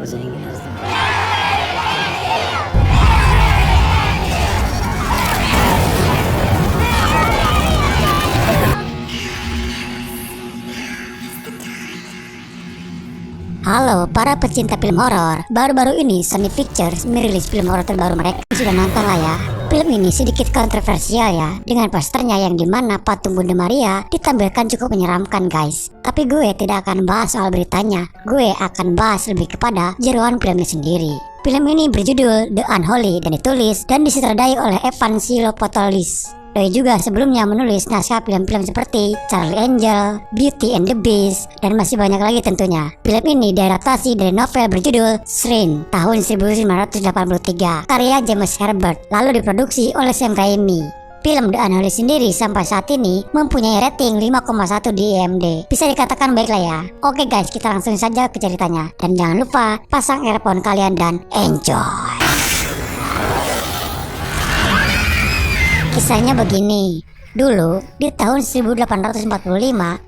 bahasa Inggris. Halo para pecinta film horor. Baru-baru ini Sony Pictures merilis film horor terbaru mereka. Sudah nonton lah ya. Film ini sedikit kontroversial ya, dengan posternya yang dimana patung Bunda Maria ditampilkan cukup menyeramkan guys. Tapi gue tidak akan bahas soal beritanya. Gue akan bahas lebih kepada jeroan filmnya sendiri. Film ini berjudul The Unholy dan ditulis dan disutradai oleh Evan Silopoulos. Doi juga sebelumnya menulis naskah film-film seperti Charlie Angel, Beauty and the Beast, dan masih banyak lagi tentunya. Film ini diadaptasi dari novel berjudul Shrine tahun 1983 karya James Herbert, lalu diproduksi oleh Sam Raimi. Film The Unholy sendiri sampai saat ini mempunyai rating 5,1 di IMDb. Bisa dikatakan baik lah ya. Oke guys, kita langsung saja ke ceritanya. Dan jangan lupa pasang earphone kalian dan enjoy. Kisahnya begini. Dulu, di tahun 1845,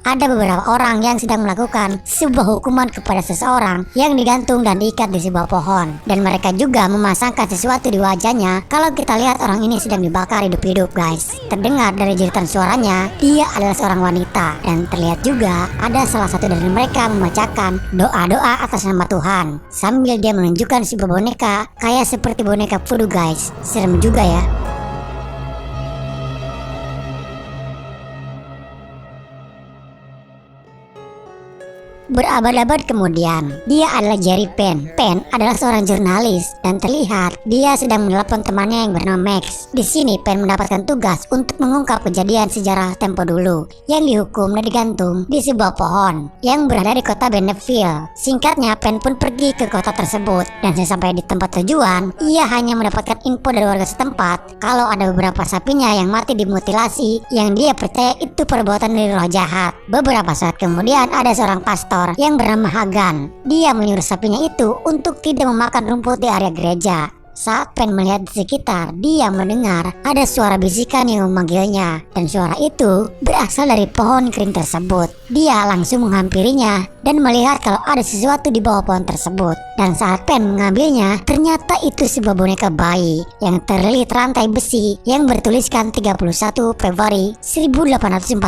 ada beberapa orang yang sedang melakukan sebuah hukuman kepada seseorang yang digantung dan diikat di sebuah pohon. Dan mereka juga memasangkan sesuatu di wajahnya. Kalau kita lihat orang ini sedang dibakar hidup-hidup guys. Terdengar dari jeritan suaranya, dia adalah seorang wanita. Dan terlihat juga ada salah satu dari mereka membacakan doa-doa atas nama Tuhan. Sambil dia menunjukkan sebuah boneka, kayak seperti boneka voodoo guys. Serem juga ya. Berabad-abad kemudian, dia adalah Jerry Penn. Penn adalah seorang jurnalis dan terlihat dia sedang menelepon temannya yang bernama Max. Di sini Penn mendapatkan tugas untuk mengungkap kejadian sejarah tempo dulu yang dihukum dan digantung di sebuah pohon yang berada di kota Bonneville. Singkatnya, Penn pun pergi ke kota tersebut dan sesampai di tempat tujuan, ia hanya mendapatkan info dari warga setempat kalau ada beberapa sapinya yang mati dimutilasi yang dia percaya itu perbuatan dari roh jahat. Beberapa saat kemudian ada seorang pastor yang bernama Hagan. Dia menyuruh sapinya itu untuk tidak memakan rumput di area gereja. Saat Penn melihat di sekitar, dia mendengar ada suara bisikan yang memanggilnya, dan suara itu berasal dari pohon kering tersebut. Dia langsung menghampirinya dan melihat kalau ada sesuatu di bawah pohon tersebut. Dan saat Penn mengambilnya, ternyata itu sebuah boneka bayi yang terlilit rantai besi yang bertuliskan 31 Februari 1845.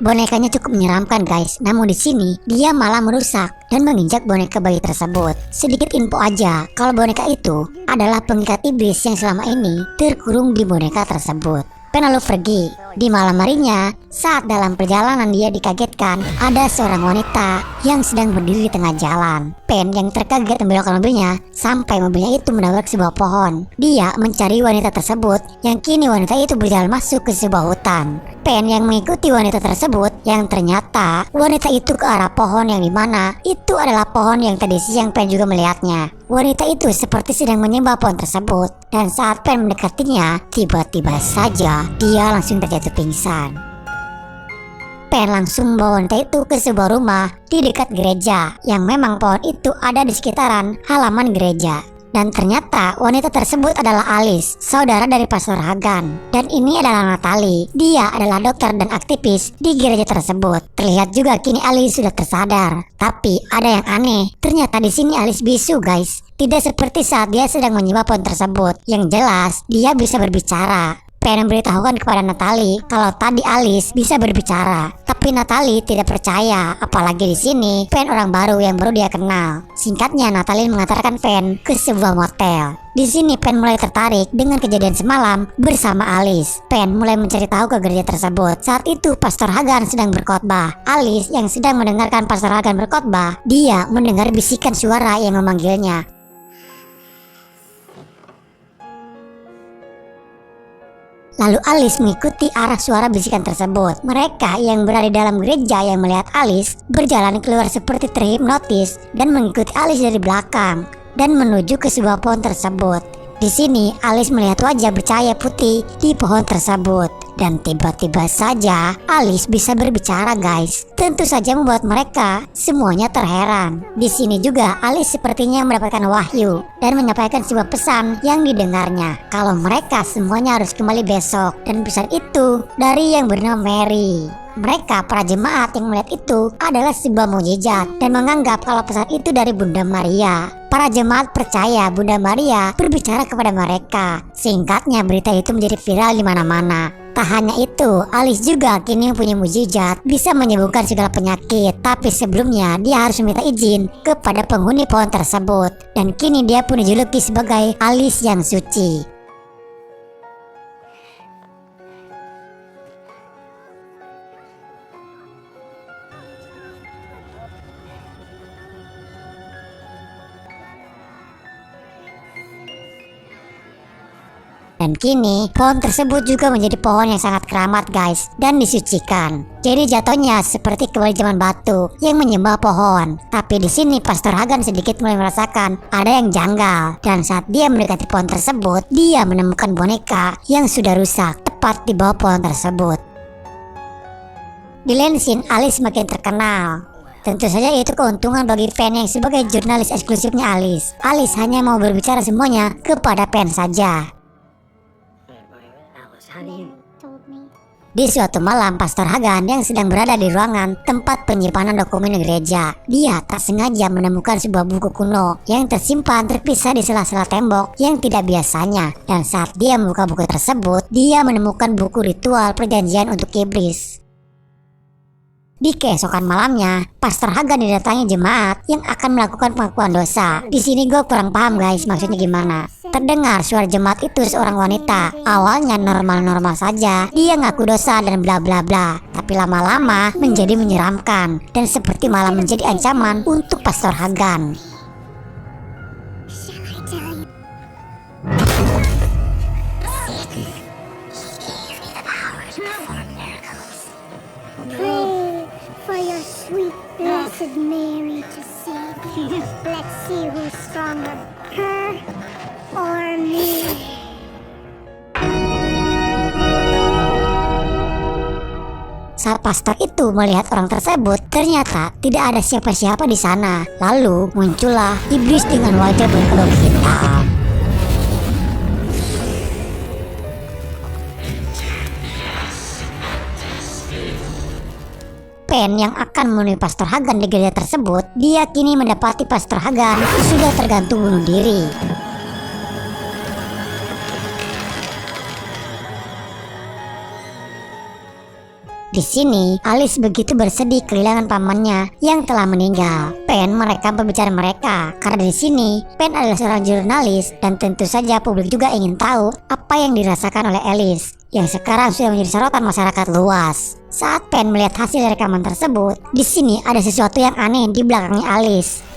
Bonekanya cukup menyeramkan guys, namun di sini dia malah merusak dan menginjak boneka bayi tersebut. Sedikit info aja, kalau boneka itu adalah pengikat iblis yang selama ini terkurung di boneka tersebut. Penn lalu pergi. Di malam harinya, saat dalam perjalanan dia dikagetkan ada seorang wanita yang sedang berdiri di tengah jalan. Penn yang terkaget membelokkan mobilnya sampai mobilnya itu menabrak sebuah pohon. Dia mencari wanita tersebut yang kini wanita itu berjalan masuk ke sebuah hutan. Penn yang mengikuti wanita tersebut yang ternyata wanita itu ke arah pohon yang dimana itu adalah pohon yang tadi siang Penn juga melihatnya. Wanita itu seperti sedang menyembah pohon tersebut, dan saat Penn mendekatinya, tiba-tiba saja dia langsung terjatuh pingsan. Penn langsung membawa wanita itu ke sebuah rumah di dekat gereja yang memang pohon itu ada di sekitaran halaman gereja. Dan ternyata wanita tersebut adalah Alice, saudara dari Pastor Hagan. Dan ini adalah Natalie. Dia adalah dokter dan aktivis di gereja tersebut. Terlihat juga kini Alice sudah tersadar. Tapi ada yang aneh. Ternyata di sini Alice bisu guys. Tidak seperti saat dia sedang menyembah pohon tersebut. Yang jelas dia bisa berbicara. Penn memberitahukan kepada Natalie kalau tadi Alice bisa berbicara, tapi Natalie tidak percaya. Apalagi di sini Penn orang baru yang baru dia kenal. Singkatnya, Natalie mengantarkan Penn ke sebuah motel. Di sini Penn mulai tertarik dengan kejadian semalam bersama Alice. Penn mulai mencari tahu ke gereja tersebut. Saat itu Pastor Hagan sedang berkhotbah. Alice yang sedang mendengarkan Pastor Hagan berkhotbah, dia mendengar bisikan suara yang memanggilnya. Lalu Alice mengikuti arah suara bisikan tersebut. Mereka yang berada di dalam gereja yang melihat Alice berjalan keluar seperti terhipnotis dan mengikuti Alice dari belakang dan menuju ke sebuah pohon tersebut. Di sini Alice melihat wajah bercahaya putih di pohon tersebut. Dan tiba-tiba saja Alice bisa berbicara guys. Tentu saja membuat mereka semuanya terheran. Di sini juga Alice sepertinya mendapatkan wahyu dan menyampaikan sebuah pesan yang didengarnya. Kalau mereka semuanya harus kembali besok. Dan pesan itu dari yang bernama Mary. Mereka, para jemaat yang melihat itu adalah sebuah mukjizat dan menganggap kalau pesan itu dari Bunda Maria. Para jemaat percaya Bunda Maria berbicara kepada mereka. Singkatnya, berita itu menjadi viral di mana-mana. Tak hanya itu, Alice juga kini punya mukjizat, bisa menyembuhkan segala penyakit. Tapi sebelumnya dia harus meminta izin kepada penghuni pohon tersebut. Dan kini dia pun dijuluki sebagai Alice yang suci. Dan kini pohon tersebut juga menjadi pohon yang sangat keramat guys, dan disucikan. Jadi jatuhnya seperti kembali zaman batu yang menyembah pohon. Tapi di sini Pastor Hagan sedikit mulai merasakan ada yang janggal. Dan saat dia mendekati pohon tersebut, dia menemukan boneka yang sudah rusak tepat di bawah pohon tersebut. Di lain scene, Alice semakin terkenal. Tentu saja itu keuntungan bagi fan yang sebagai jurnalis eksklusifnya Alice. Alice hanya mau berbicara semuanya kepada fans saja. Di suatu malam, Pastor Hagan yang sedang berada di ruangan tempat penyimpanan dokumen gereja, dia tak sengaja menemukan sebuah buku kuno yang tersimpan terpisah di sela-sela tembok yang tidak biasanya. Dan saat dia membuka buku tersebut, dia menemukan buku ritual perjanjian untuk iblis. Di keesokan malamnya, Pastor Hagan didatangi jemaat yang akan melakukan pengakuan dosa. Di sini gue kurang paham guys, maksudnya gimana. Terdengar suara jemaat itu seorang wanita. Awalnya normal-normal saja, dia ngaku dosa dan bla bla bla. Tapi lama-lama menjadi menyeramkan dan seperti malah menjadi ancaman untuk Pastor Hagan. Blessed Mary to save you. Let's see who's stronger, her or me. Saat pastor itu melihat orang tersebut, ternyata tidak ada siapa-siapa di sana. Lalu muncullah iblis dengan wajah berkedok hitam. Fan yang akan menemui Pastor Hagan di gereja tersebut, dia kini mendapati Pastor Hagan sudah tergantung bunuh diri. Di sini, Alice begitu bersedih kehilangan pamannya yang telah meninggal. Fan merekam pembicaraan mereka karena di sini Fan adalah seorang jurnalis dan tentu saja publik juga ingin tahu apa yang dirasakan oleh Alice yang sekarang sudah menjadi sorotan masyarakat luas. Saat Fan melihat hasil rekaman tersebut, di sini ada sesuatu yang aneh di belakangnya Alice.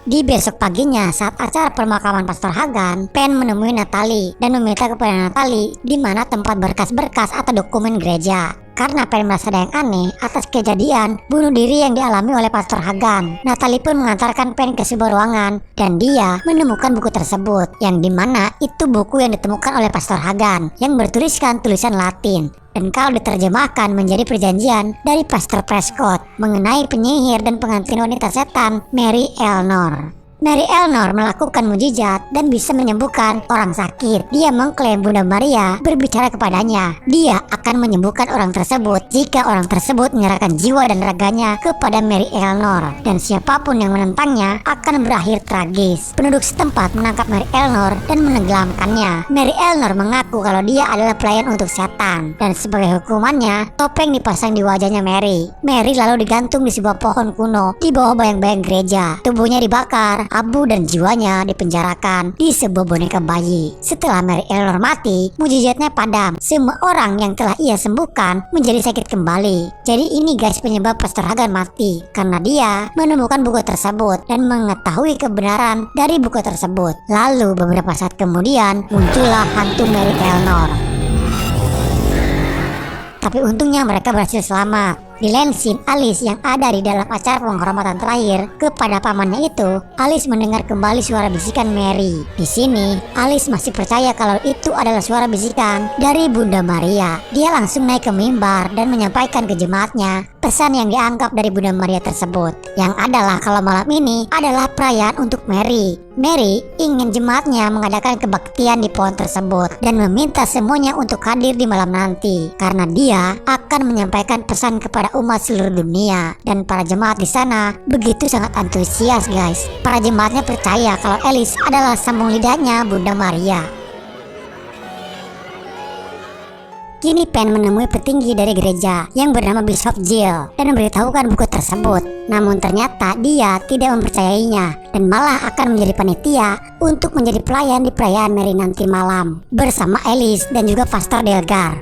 Di besok paginya, saat acara pemakaman Pastor Hagan, Fan menemui Natalie dan meminta kepada Natalie di mana tempat berkas-berkas atau dokumen gereja. Karena Fan merasa ada yang aneh atas kejadian bunuh diri yang dialami oleh Pastor Hagan. Natalie pun mengantarkan Fan ke sebuah ruangan dan dia menemukan buku tersebut, yang dimana itu buku yang ditemukan oleh Pastor Hagan yang bertuliskan tulisan Latin. Dan kalau diterjemahkan menjadi perjanjian dari Pastor Prescott mengenai penyihir dan pengantin wanita setan Mary Elnor. Mary Elnor melakukan mukjizat dan bisa menyembuhkan orang sakit. Dia mengklaim Bunda Maria berbicara kepadanya. Dia akan menyembuhkan orang tersebut jika orang tersebut menyerahkan jiwa dan raganya kepada Mary Elnor. Dan siapapun yang menentangnya akan berakhir tragis. Penduduk setempat menangkap Mary Elnor dan menenggelamkannya. Mary Elnor mengaku kalau dia adalah pelayan untuk setan. Dan sebagai hukumannya, topeng dipasang di wajahnya Mary. Mary lalu digantung di sebuah pohon kuno di bawah bayang-bayang gereja. Tubuhnya dibakar, abu dan jiwanya dipenjarakan di sebuah boneka bayi. Setelah Mary Elnor mati, mukjizatnya padam. Semua orang yang telah ia sembuhkan menjadi sakit kembali. Jadi ini guys penyebab Pastor Hagan mati, karena dia menemukan buku tersebut dan mengetahui kebenaran dari buku tersebut. Lalu beberapa saat kemudian muncullah hantu Mary Elnor. Tapi untungnya mereka berhasil selamat. Di lain scene, Alice yang ada di dalam acara penghormatan terakhir kepada pamannya itu, Alice mendengar kembali suara bisikan Mary. Di sini, Alice masih percaya kalau itu adalah suara bisikan dari Bunda Maria. Dia langsung naik ke mimbar dan menyampaikan ke jemaatnya pesan yang dianggap dari Bunda Maria tersebut, yang adalah kalau malam ini adalah perayaan untuk Mary. Mary ingin jemaatnya mengadakan kebaktian di pohon tersebut dan meminta semuanya untuk hadir di malam nanti karena dia akan menyampaikan pesan kepada umat seluruh dunia. Dan para jemaat di sana begitu sangat antusias, guys. Para jemaatnya percaya kalau Alice adalah sambung lidahnya Bunda Maria. Kini Pen menemui petinggi dari gereja yang bernama Bishop Jill dan memberitahukan buku tersebut. Namun ternyata dia tidak mempercayainya dan malah akan menjadi panitia untuk menjadi pelayan di perayaan Mary nanti malam bersama Alice dan juga Pastor Delgar.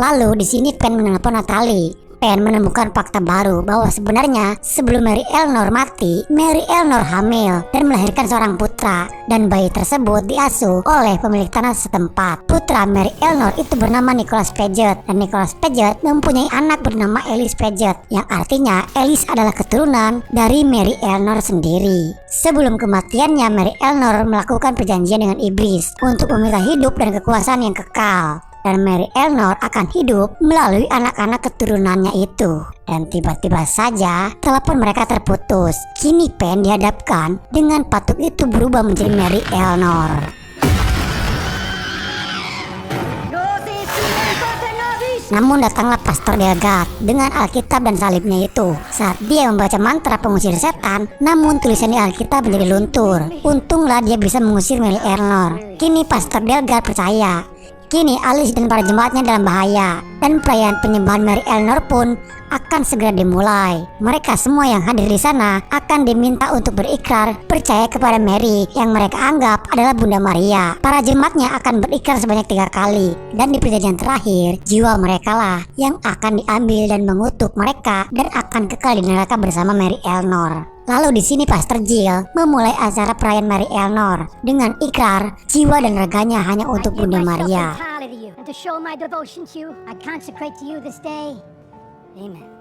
Lalu di sini Pen menelpon Natalie. Pen menemukan fakta baru bahwa sebenarnya sebelum Mary Eleanor mati, Mary Eleanor hamil dan melahirkan seorang putra, dan bayi tersebut diasuh oleh pemilik tanah setempat. Putra Mary Eleanor itu bernama Nicholas Paget, dan Nicholas Paget mempunyai anak bernama Alice Paget, yang artinya Alice adalah keturunan dari Mary Eleanor sendiri. Sebelum kematiannya, Mary Eleanor melakukan perjanjian dengan iblis untuk meminta hidup dan kekuasaan yang kekal. Dan Mary Eleanor akan hidup melalui anak-anak keturunannya itu. Dan tiba-tiba saja telepon mereka terputus. Kini Pen dihadapkan dengan patung itu berubah menjadi Mary Eleanor. Namun datanglah Pastor Delgar dengan Alkitab dan salibnya itu. Saat dia membaca mantra pengusir setan, namun tulisan di Alkitab menjadi luntur. Untunglah dia bisa mengusir Mary Eleanor. Kini Pastor Delgar percaya kini Alice dan para jemaatnya dalam bahaya, dan perayaan penyembahan Mary Eleanor pun akan segera dimulai. Mereka semua yang hadir di sana akan diminta untuk berikrar percaya kepada Mary yang mereka anggap adalah Bunda Maria. Para jemaatnya akan berikrar sebanyak 3 kali, dan di perjanjian terakhir jiwa mereka lah yang akan diambil dan mengutuk mereka dan akan kekal di neraka bersama Mary Eleanor. Lalu di sini Pastor Jill memulai acara perayaan Mary Eleanor dengan ikrar jiwa dan raganya hanya untuk Bunda Maria. And to show my devotion to you, I consecrate to you this day. Amen.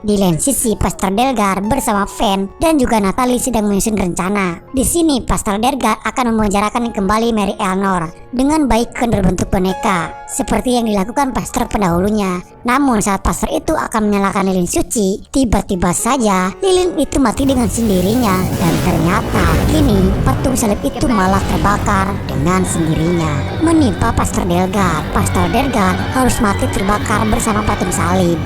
Di lain sisi, Pastor Delgar bersama Fen dan juga Natalie sedang menyusun rencana. Di sini, Pastor Delgar akan memenjarakan kembali Mary Eleanor dengan baikan berbentuk boneka, seperti yang dilakukan pastor pendahulunya. Namun saat pastor itu akan menyalakan lilin suci, tiba-tiba saja lilin itu mati dengan sendirinya. Dan ternyata kini patung salib itu malah terbakar dengan sendirinya, menimpa Pastor Delgar. Pastor Delgar harus mati terbakar bersama patung salib.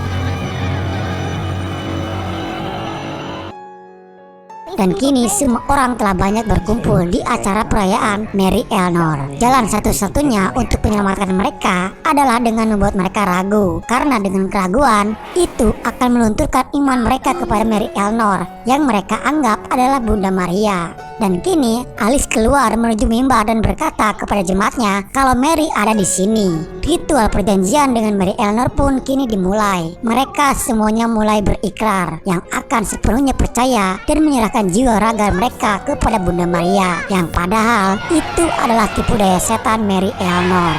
Dan kini semua orang telah banyak berkumpul di acara perayaan Mary Eleanor. Jalan satu-satunya untuk menyelamatkan mereka adalah dengan membuat mereka ragu, karena dengan keraguan itu akan melunturkan iman mereka kepada Mary Eleanor yang mereka anggap adalah Bunda Maria. Dan kini Alice keluar menuju mimbar dan berkata kepada jemaatnya kalau Mary ada di sini. Ritual perjanjian dengan Mary Eleanor pun kini dimulai. Mereka semuanya mulai berikrar yang akan sepenuhnya percaya dan menyerahkan jiwa raga mereka kepada Bunda Maria, yang padahal itu adalah tipu daya setan Mary Eleanor.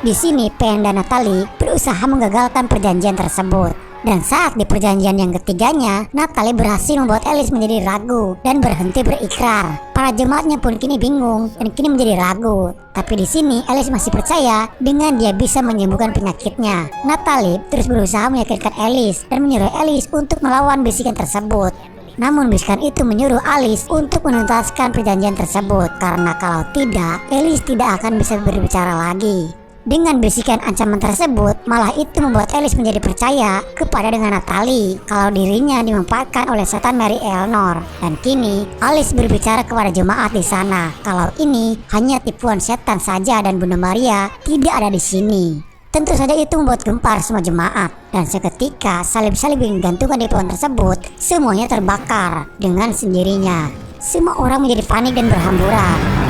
Di sini Pen dan Natalie berusaha menggagalkan perjanjian tersebut. Dan saat di perjanjian yang ketiganya, Natalie berhasil membuat Alice menjadi ragu dan berhenti berikrar. Para jemaatnya pun kini bingung dan kini menjadi ragu. Tapi di sini Alice masih percaya dengan dia bisa menyembuhkan penyakitnya. Natalie terus berusaha meyakinkan Alice dan menyuruh Alice untuk melawan bisikan tersebut. Namun bisikan itu menyuruh Alice untuk menuntaskan perjanjian tersebut, karena kalau tidak, Alice tidak akan bisa berbicara lagi. Dengan bisikan ancaman tersebut, malah itu membuat Alice menjadi percaya kepada dengan Natalie kalau dirinya dimanfaatkan oleh setan Mary Eleanor. Dan kini Alice berbicara kepada jemaat di sana kalau ini hanya tipuan setan saja dan Bunda Maria tidak ada di sini. Tentu saja itu membuat gempar semua jemaat, dan seketika salib-salib yang digantungkan di pohon tersebut semuanya terbakar dengan sendirinya. Semua orang menjadi panik dan berhamburan.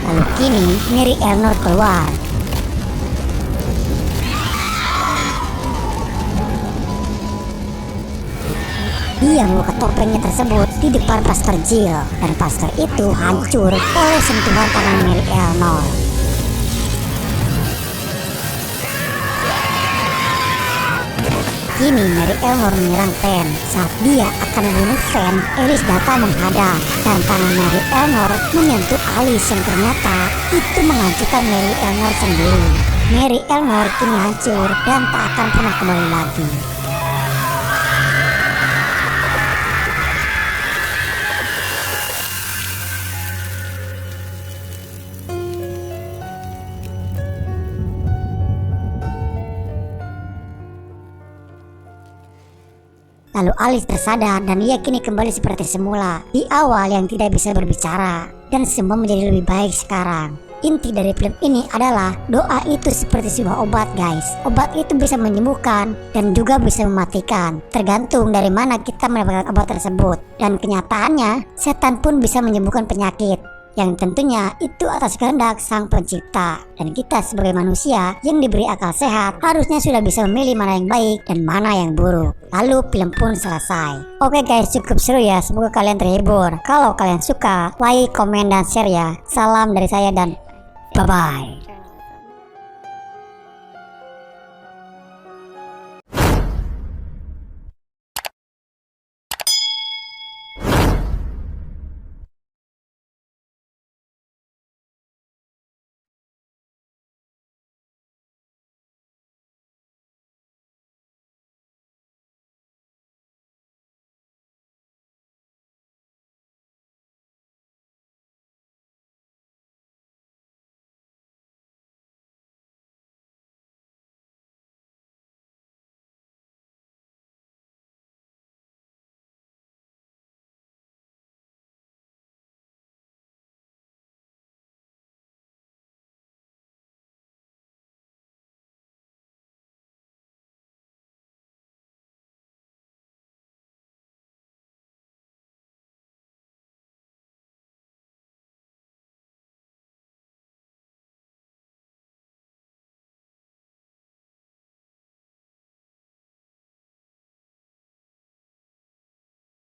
Lalu kini Mary Eleanor keluar. Dia membuka topengnya tersebut di depan Pastor Jill, dan pastor itu hancur oleh sentuhan tangan Mary Elnor. Kini Mary Elnor menyerang Fen. Saat dia akan membunuh Fen, Alice datang menghadang dan tangan Mary Elnor menyentuh Alice yang ternyata itu menghancurkan Mary Elnor sendiri. Mary Elnor kini hancur dan tak akan pernah kembali lagi. Lalu Alice tersadar dan ia kini kembali seperti semula. Di awal yang tidak bisa berbicara, dan semua menjadi lebih baik sekarang. Inti dari film ini adalah doa itu seperti sebuah obat guys. Obat itu bisa menyembuhkan dan juga bisa mematikan, tergantung dari mana kita mendapatkan obat tersebut. Dan kenyataannya setan pun bisa menyembuhkan penyakit, yang tentunya itu atas kehendak sang pencipta. Dan kita sebagai manusia yang diberi akal sehat harusnya sudah bisa memilih mana yang baik dan mana yang buruk. Lalu film pun selesai. Oke guys, cukup seru ya, semoga kalian terhibur. Kalau kalian suka, like, komen, dan share ya. Salam dari saya dan bye-bye.